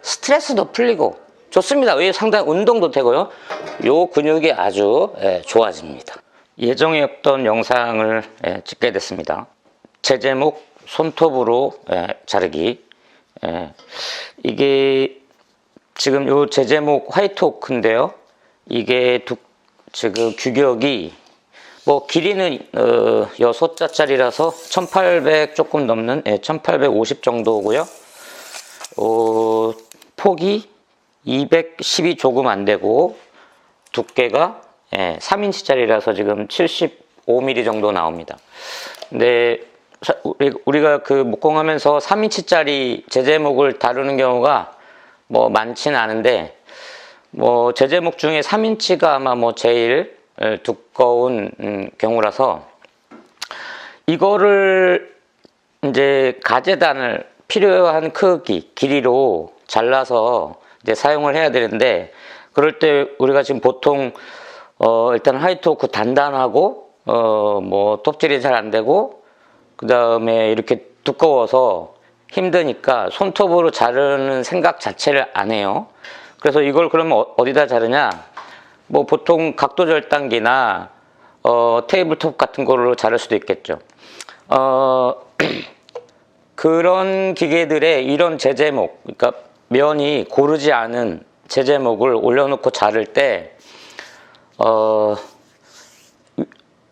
스트레스도 풀리고 좋습니다. 왜 상당히 운동도 되고요. 요 근육이 아주 좋아집니다. 예정에 없던 영상을 찍게 됐습니다. 제 제목 손톱으로 자르기. 이게 지금 요 제 제목 화이트 오크인데요. 이게 지금 규격이 뭐 길이는 6자짜리라서 1800 조금 넘는 1850 정도고요. 폭이 212 조금 안 되고 두께가 3인치짜리라서 지금 75mm 정도 나옵니다. 근데 우리가 그 목공하면서 3인치짜리 제제목을 다루는 경우가 뭐 많지는 않은데, 뭐 제제목 중에 3인치가 아마 뭐 제일 두꺼운 경우라서 이거를 이제 가재단을 필요한 크기, 길이로 잘라서 이제 사용을 해야 되는데, 그럴 때 우리가 지금 보통 일단 화이트 오크 단단하고 뭐 톱질이 잘 안 되고 그 다음에 이렇게 두꺼워서 힘드니까 손톱으로 자르는 생각 자체를 안 해요. 그래서 이걸 그러면 어디다 자르냐? 뭐 보통 각도 절단기나 테이블톱 같은 걸로 자를 수도 있겠죠. 그런 기계들의 이런 제제목, 그러니까 면이 고르지 않은 제제목을 올려놓고 자를 때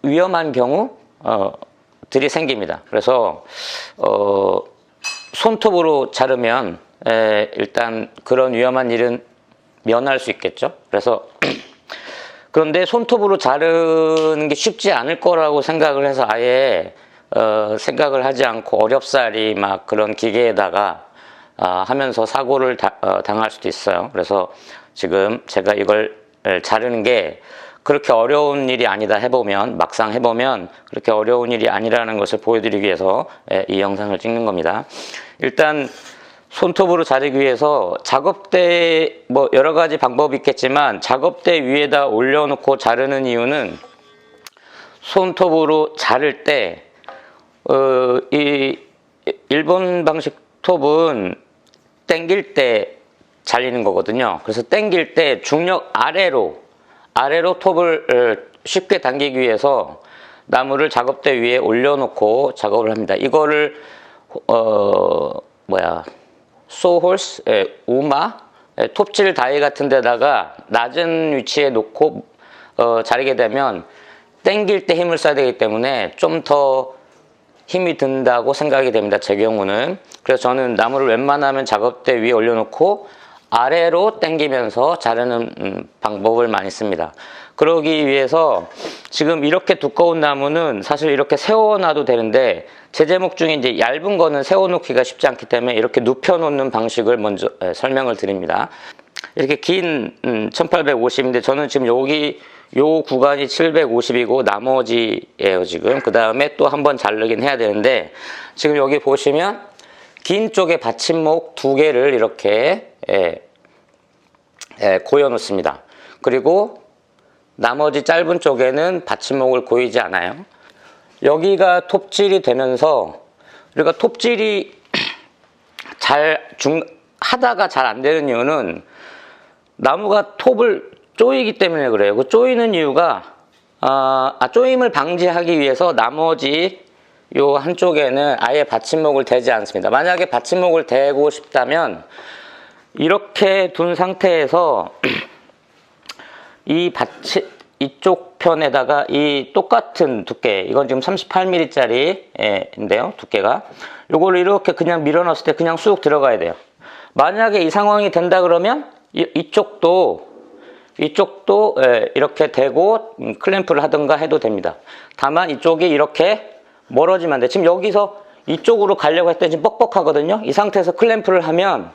위험한 경우들이 생깁니다. 그래서 손톱으로 자르면 일단 그런 위험한 일은 면할 수 있겠죠. 그래서 그런데 손톱으로 자르는 게 쉽지 않을 거라고 생각을 해서 아예 생각을 하지 않고 어렵사리 막 그런 기계에다가 하면서 사고를 당할 수도 있어요. 그래서 지금 제가 이걸 자르는 게 그렇게 어려운 일이 아니다 해보면, 막상 해보면 그렇게 어려운 일이 아니라는 것을 보여드리기 위해서 이 영상을 찍는 겁니다. 일단 손톱으로 자르기 위해서 작업대, 뭐 여러 가지 방법이 있겠지만 작업대 위에다 올려놓고 자르는 이유는 손톱으로 자를 때 이 일본 방식 톱은 당길 때 잘리는 거거든요. 그래서 당길 때 중력 아래로 톱을 쉽게 당기기 위해서 나무를 작업대 위에 올려놓고 작업을 합니다. 이거를 소홀스, 우마, 톱질 다이 같은 데다가 낮은 위치에 놓고 자르게 되면 당길 때 힘을 써야 되기 때문에 좀 더 힘이 든다고 생각이 됩니다. 제 경우는. 그래서 저는 나무를 웬만하면 작업대 위에 올려놓고 아래로 당기면서 자르는 방법을 많이 씁니다. 그러기 위해서 지금 이렇게 두꺼운 나무는 사실 이렇게 세워놔도 되는데, 제 제목 중에 이제 얇은 거는 세워놓기가 쉽지 않기 때문에 이렇게 눕혀놓는 방식을 먼저 설명을 드립니다. 이렇게 긴 1850인데 저는 지금 요 구간이 750이고 나머지예요 지금. 그 다음에 또 한번 자르긴 해야 되는데, 지금 여기 보시면 긴 쪽에 받침목 2개를 이렇게 고여 놓습니다. 그리고 나머지 짧은 쪽에는 받침목을 고이지 않아요. 여기가 톱질이 되면서, 우리가 톱질이 하다가 잘 안 되는 이유는 나무가 톱을 쪼이기 때문에 그래요. 그 쪼이는 이유가 쪼임을 방지하기 위해서 나머지 요 한쪽에는 아예 받침목을 대지 않습니다. 만약에 받침목을 대고 싶다면 이렇게 둔 상태에서 이쪽 편에다가 이 똑같은 두께, 이건 지금 38mm짜리인데요, 두께가. 요거를 이렇게 그냥 밀어 넣었을 때 그냥 쑥 들어가야 돼요. 만약에 이 상황이 된다 그러면 이쪽도 이렇게 대고 클램프를 하든가 해도 됩니다. 다만 이쪽이 이렇게 멀어지면 안 돼. 지금 여기서 이쪽으로 가려고 했더니 지금 뻑뻑하거든요. 이 상태에서 클램프를 하면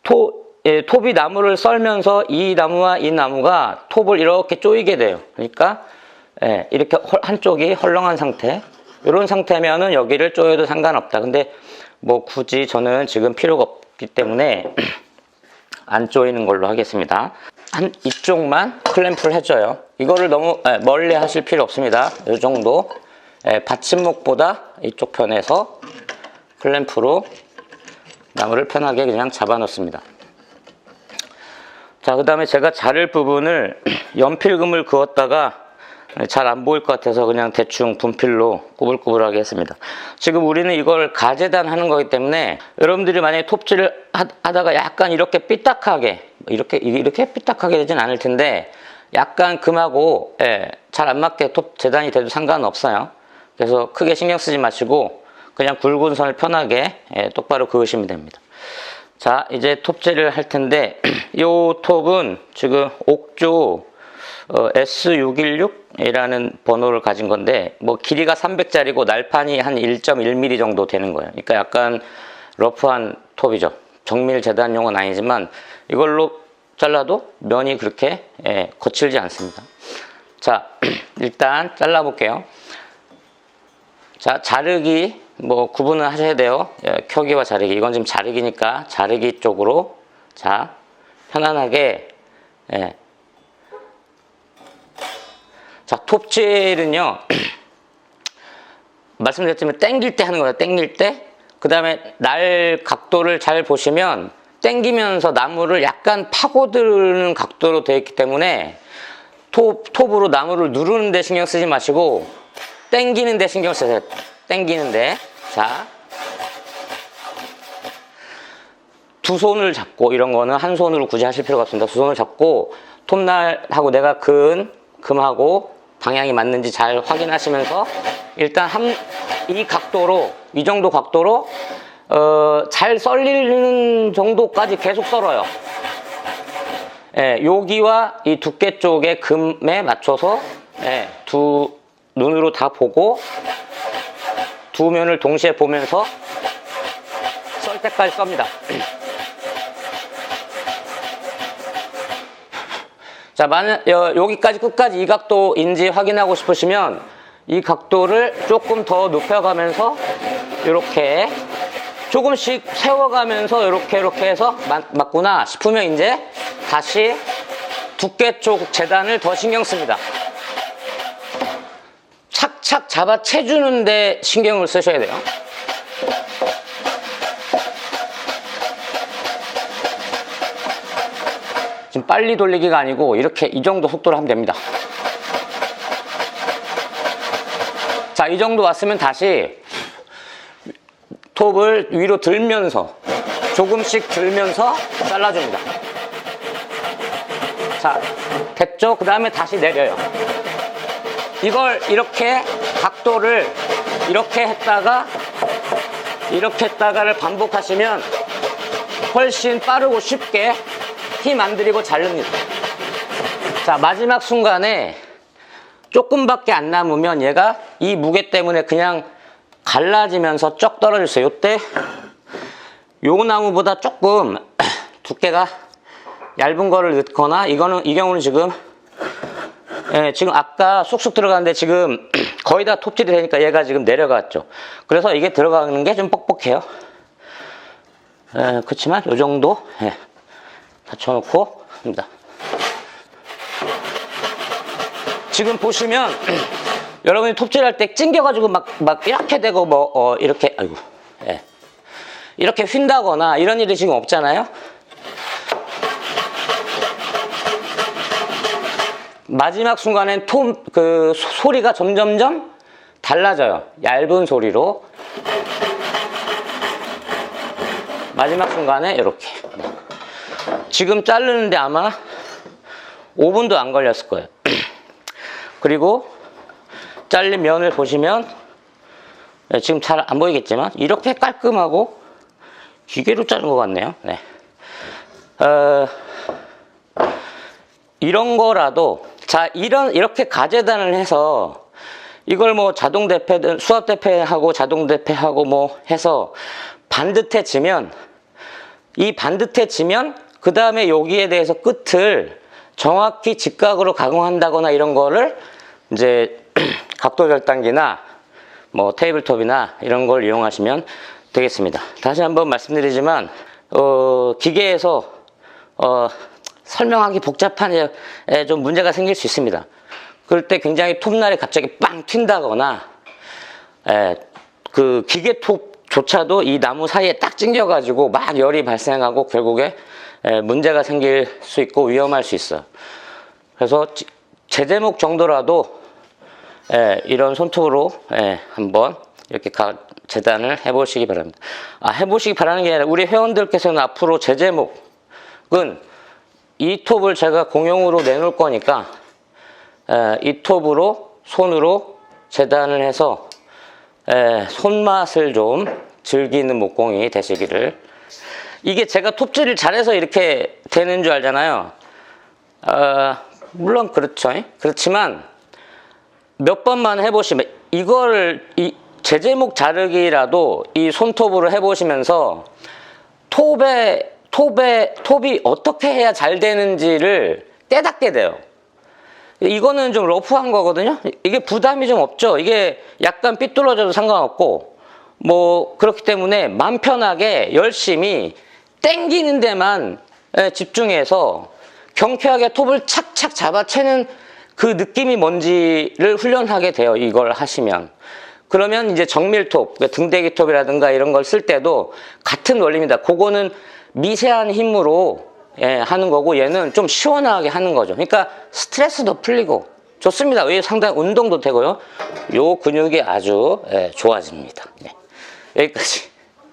톱이 나무를 썰면서 이 나무와 이 나무가 톱을 이렇게 조이게 돼요. 그러니까 이렇게 한쪽이 헐렁한 상태, 이런 상태면은 여기를 조여도 상관없다. 근데 뭐 굳이 저는 지금 필요가 없기 때문에 안 조이는 걸로 하겠습니다. 이쪽만 클램프를 해줘요. 이거를 너무 멀리 하실 필요 없습니다. 이 정도. 받침목보다 이쪽 편에서 클램프로 나무를 편하게 그냥 잡아 놓습니다. 자, 그 다음에 제가 자를 부분을 연필금을 그었다가 잘 안 보일 것 같아서 그냥 대충 분필로 꾸불꾸불하게 했습니다. 지금 우리는 이걸 가재단 하는 거기 때문에 여러분들이 만약에 톱질을 하다가 약간 이렇게 삐딱하게 이렇게 삐딱하게 되진 않을 텐데 약간 금하고 잘 안 맞게 톱 재단이 돼도 상관없어요. 그래서 크게 신경 쓰지 마시고 그냥 굵은 선을 편하게 똑바로 그으시면 됩니다. 자, 이제 톱질을 할 텐데 이 톱은 지금 옥조 S616이라는 번호를 가진 건데 뭐 길이가 300짜리고 날판이 한 1.1mm 정도 되는 거예요. 그러니까 약간 러프한 톱이죠. 정밀 재단용은 아니지만 이걸로 잘라도 면이 그렇게 거칠지 않습니다. 자, 일단 잘라 볼게요. 자, 자르기 뭐 구분을 하셔야 돼요. 켜기와 자르기. 이건 지금 자르기니까 자르기 쪽으로 자 편안하게. 자, 톱질은요 말씀드렸지만 당길 때 하는 거예요. 당길 때. 그 다음에 날 각도를 잘 보시면 당기면서 나무를 약간 파고드는 각도로 되어 있기 때문에 톱으로 나무를 누르는 데 신경 쓰지 마시고 당기는 데 신경 쓰세요. 당기는 데. 자, 두 손을 잡고, 이런 거는 한 손으로 굳이 하실 필요가 없습니다. 두 손을 잡고 톱날하고 내가 금하고 방향이 맞는지 잘 확인하시면서 일단 이 각도로, 이 정도 각도로 잘 썰리는 정도까지 계속 썰어요. 여기와 이 두께 쪽의 금에 맞춰서 두 눈으로 다 보고 두 면을 동시에 보면서 썰 때까지 썹니다. 자, 만약 여기까지 끝까지 이 각도인지 확인하고 싶으시면 이 각도를 조금 더 높여가면서 이렇게 조금씩 세워가면서 이렇게 해서 맞구나 싶으면 이제 다시 두께 쪽 재단을 더 신경 씁니다. 착착 잡아채주는 데 신경을 쓰셔야 돼요. 지금 빨리 돌리기가 아니고 이렇게 이 정도 속도로 하면 됩니다. 자, 이 정도 왔으면 다시 톱을 위로 들면서 조금씩 들면서 잘라줍니다. 자, 됐죠? 그 다음에 다시 내려요. 이걸 이렇게 각도를 이렇게 했다가를 반복하시면 훨씬 빠르고 쉽게 힘 안 들이고 자릅니다. 자, 마지막 순간에 조금밖에 안 남으면 얘가 이 무게 때문에 그냥 갈라지면서 쩍 떨어졌어요. 요때 요 나무보다 조금 두께가 얇은 거를 넣거나 이 경우는 지금 지금 아까 쑥쑥 들어가는데 지금 거의 다 톱질이 되니까 얘가 지금 내려갔죠. 그래서 이게 들어가는 게 좀 뻑뻑해요. 그렇지만 요 정도 받쳐놓고 합니다. 지금 보시면 여러분이 톱질할 때 찡겨가지고 막 이렇게 되고 이렇게 이렇게 휜다거나 이런 일이 지금 없잖아요. 마지막 순간엔 소리가 점점점 달라져요. 얇은 소리로 마지막 순간에 이렇게. 지금 자르는데 아마 5분도 안 걸렸을 거예요. 그리고 잘린 면을 보시면 지금 잘 안 보이겠지만 이렇게 깔끔하고 기계로 자른 것 같네요. 네. 이런 거라도 이렇게 가재단을 해서 이걸 뭐 자동 대패든 수압 대패하고 자동 대패하고 뭐 해서 반듯해지면 그 다음에 여기에 대해서 끝을 정확히 직각으로 가공한다거나 이런 거를 이제 각도 절단기나 뭐 테이블톱이나 이런 걸 이용하시면 되겠습니다. 다시 한번 말씀드리지만 기계에서 설명하기 복잡한 좀 문제가 생길 수 있습니다. 그럴 때 굉장히 톱날이 갑자기 빵 튄다거나 그 기계톱조차도 이 나무 사이에 딱 찡겨가지고 막 열이 발생하고 결국에 문제가 생길 수 있고 위험할 수 있어요. 그래서 제제목 정도라도 이런 손톱으로 한번 이렇게 재단을 해보시기 바랍니다. 해보시기 바라는 게 아니라 우리 회원들께서는 앞으로 제제목은 이 톱을 제가 공용으로 내놓을 거니까 이 톱으로 손으로 재단을 해서 손맛을 좀 즐기는 목공이 되시기를. 이게 제가 톱질을 잘해서 이렇게 되는 줄 알잖아요. 물론 그렇죠. 그렇지만 몇 번만 해보시면 이 제제목 자르기라도 이 손톱으로 해보시면서 톱이 어떻게 해야 잘 되는지를 깨닫게 돼요. 이거는 좀 러프한 거거든요. 이게 부담이 좀 없죠. 이게 약간 삐뚤어져도 상관없고 뭐 그렇기 때문에 마음 편하게 열심히 땡기는 데만 집중해서 경쾌하게 톱을 착착 잡아채는 그 느낌이 뭔지를 훈련하게 돼요. 이걸 하시면. 그러면 이제 정밀톱, 등대기 톱이라든가 이런 걸 쓸 때도 같은 원리입니다. 그거는 미세한 힘으로 하는 거고 얘는 좀 시원하게 하는 거죠. 그러니까 스트레스도 풀리고 좋습니다. 상당히 운동도 되고요. 요 근육이 아주 좋아집니다. 여기까지.